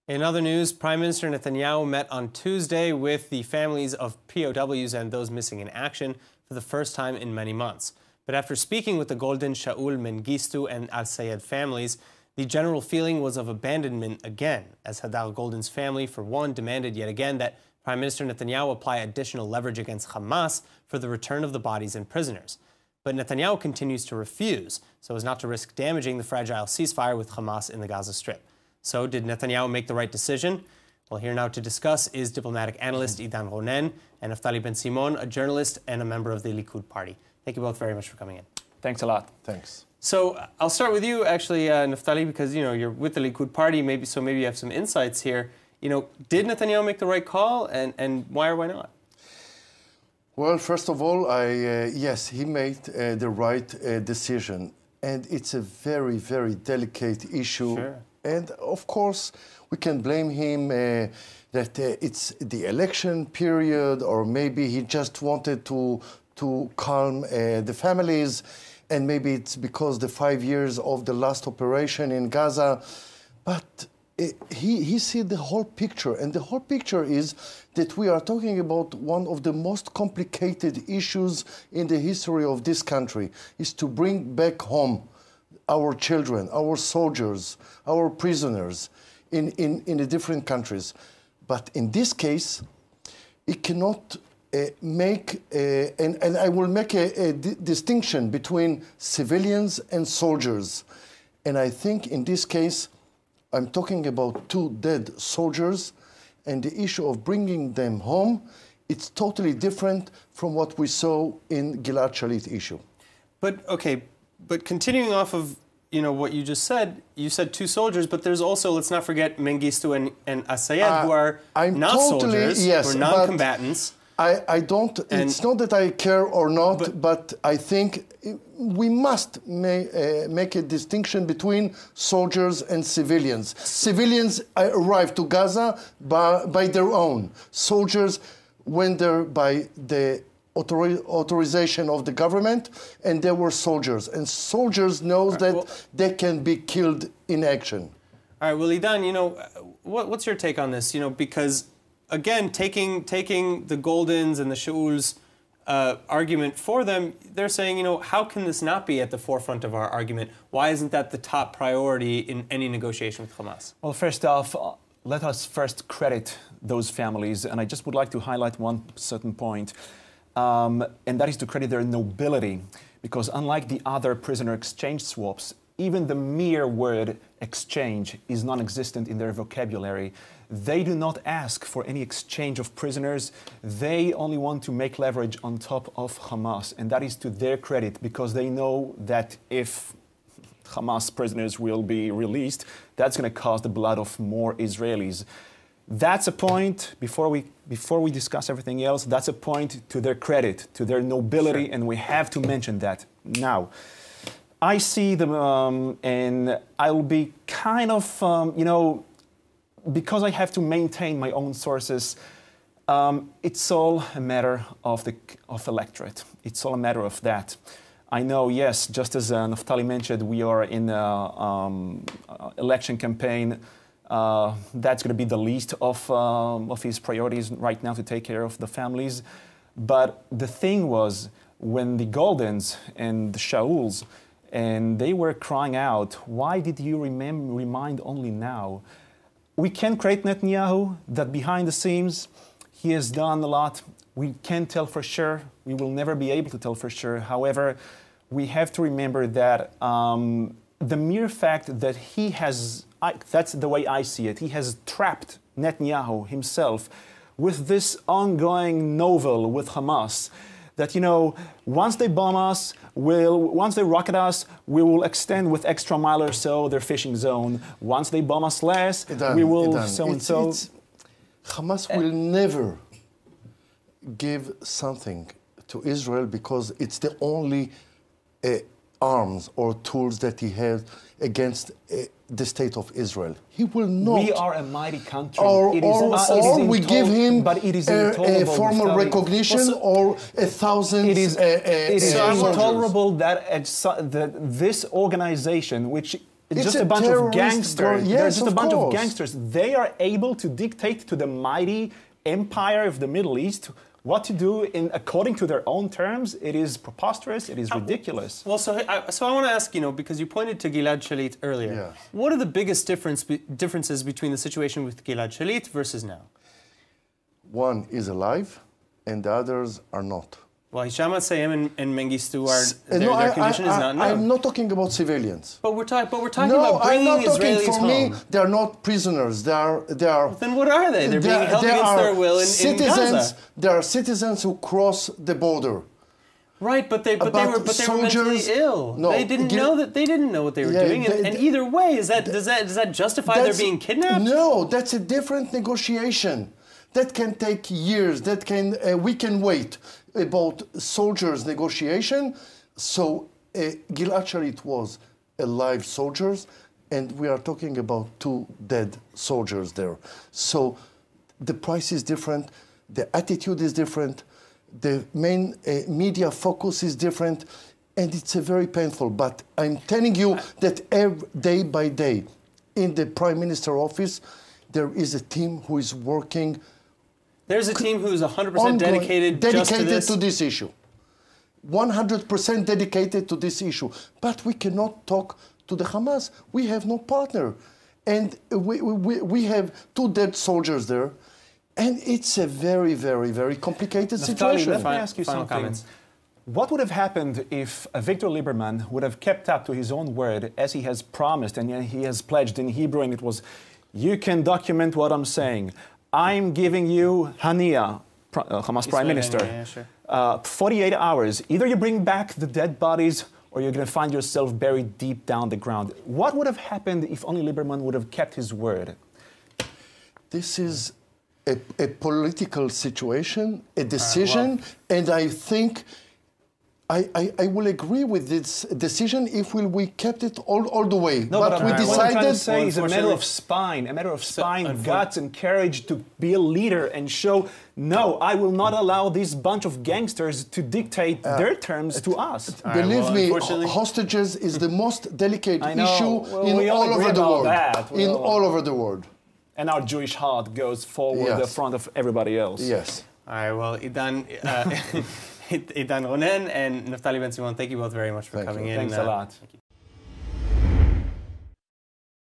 In other news, Prime Minister Netanyahu met on Tuesday with the families of POWs and those missing in action for the first time in many months. But after speaking with the Golden, Shaul, Mengistu and Al-Sayed families, the general feeling was of abandonment again, as Hadar Golden's family, for one, demanded yet again that Prime Minister Netanyahu apply additional leverage against Hamas for the return of the bodies and prisoners. But Netanyahu continues to refuse, so as not to risk damaging the fragile ceasefire with Hamas in the Gaza Strip. So, did Netanyahu make the right decision? Well, here now to discuss is diplomatic analyst Idan Ronen and Neftalli Ben Simon, a journalist and a member of the Likud party. Thank you both very much for coming in. Thanks a lot. Thanks. So, I'll start with you, actually, Neftalli, because you're with the Likud party, maybe you have some insights here. Did Netanyahu make the right call, and why or why not? Well, first of all, yes, he made the right decision, and it's a very, very delicate issue. Sure. And of course, we can blame him that it's the election period, or maybe he just wanted to calm the families, and maybe it's because the 5 years of the last operation in Gaza. But he sees the whole picture, and the whole picture is that we are talking about one of the most complicated issues in the history of this country, is to bring back home our children, our soldiers, our prisoners in the different countries. But in this case, it cannot make, and I will make a distinction between civilians and soldiers. And I think in this case, I'm talking about 2 dead soldiers, and the issue of bringing them home, it's totally different from what we saw in Gilad Shalit issue. But continuing off of what you just said, you said 2 soldiers, but there's also, let's not forget, Mengistu and Al-Sayed, who are not soldiers, yes, who are non-combatants. I don't, it's not that I care or not, but I think we must make a distinction between soldiers and civilians. Civilians arrived to Gaza by their own. Soldiers went there by the authorization of the government, and there were soldiers. And soldiers know that they can be killed in action. All right, well, Idan, what's your take on this? Because, again, taking the Goldens and the Shaul's argument for them, they're saying, how can this not be at the forefront of our argument? Why isn't that the top priority in any negotiation with Hamas? Well, first off, let us first credit those families, and I just would like to highlight one certain point. And that is to credit their nobility, because unlike the other prisoner exchange swaps, even the mere word exchange is non-existent in their vocabulary. They do not ask for any exchange of prisoners. They only want to make leverage on top of Hamas, and that is to their credit, because they know that if Hamas prisoners will be released, that's going to cost the blood of more Israelis. That's a point, before we discuss everything else, that's a point to their credit, to their nobility, sure. And we have to mention that. Now, I see them, and I'll be kind of, because I have to maintain my own sources, it's all a matter of electorate. It's all a matter of that. I know, yes, just as Neftalli mentioned, we are in an election campaign. That's going to be the least of his priorities right now, to take care of the families. But the thing was, when the Goldens and the Shauls, and they were crying out, why did you remind only now? We can credit Netanyahu that behind the scenes, he has done a lot. We can't tell for sure. We will never be able to tell for sure. However, we have to remember that the mere fact that he has, that's the way I see it, he has trapped Netanyahu himself with this ongoing novel with Hamas, that, once they bomb us, once they rocket us, we will extend with extra mile or so their fishing zone. Once they bomb us less, we will so-and-so. Hamas will never give something to Israel because it's the only arms or tools that he has against the state of Israel. He will not. We are a mighty country. Or we give him a formal recognition or 1,000. It is intolerable that this organization, which It's just a a bunch of terrorist gangsters. Yes, They're just a of bunch of course. gangsters. They are able to dictate to the mighty empire of the Middle East what to do according to their own terms. It is preposterous. It is ridiculous. Well, so I want to ask, because you pointed to Gilad Shalit earlier. Yeah. What are the biggest differences between the situation with Gilad Shalit versus now? One is alive, and the others are not. Well, Hisham Al-Sayem and Mengistu their condition is not known. I'm not talking about civilians. But we're talking No, about bringing I'm not talking. Israelis For home. me, they are not prisoners. They are. Then what are they? They're being held against their will in Gaza. There are citizens who cross the border. Right, but they were mentally ill. No, they didn't know what they were doing. And either way, does that justify their being kidnapped? No, that's a different negotiation. That can take years. We can wait about soldiers' negotiation. So Gilad Shalit was alive soldiers, and we are talking about 2 dead soldiers there. So the price is different, the attitude is different, the main media focus is different, and it's very painful. But I'm telling you that day by day in the Prime Minister office, there is a team who is working. There's a team who's 100% dedicated to this issue. 100% dedicated to this issue. But we cannot talk to the Hamas. We have no partner. And we have 2 dead soldiers there. And it's a very, very, very complicated situation. Let me ask you something. Comments. What would have happened if Victor Lieberman would have kept up to his own word as he has promised and he has pledged in Hebrew, and it was, you can document what I'm saying. I'm giving you Hania, Hamas Prime Minister, 48 hours. Either you bring back the dead bodies or you're going to find yourself buried deep down the ground. What would have happened if only Lieberman would have kept his word? This is a political situation, a decision, and I think I will agree with this decision if we kept it all the way. No, but we decided. What I'm trying to say is a matter of spine, guts, and courage to be a leader and show, no, I will not allow this bunch of gangsters to dictate their terms to us. Believe me, hostages is the most delicate issue all over the world. All over the world. And our Jewish heart goes forward in front of everybody else. Yes. All right, well, Idan, Idan Ronen and Neftalli Ben Simon, thank you both very much for coming in. Thanks a lot.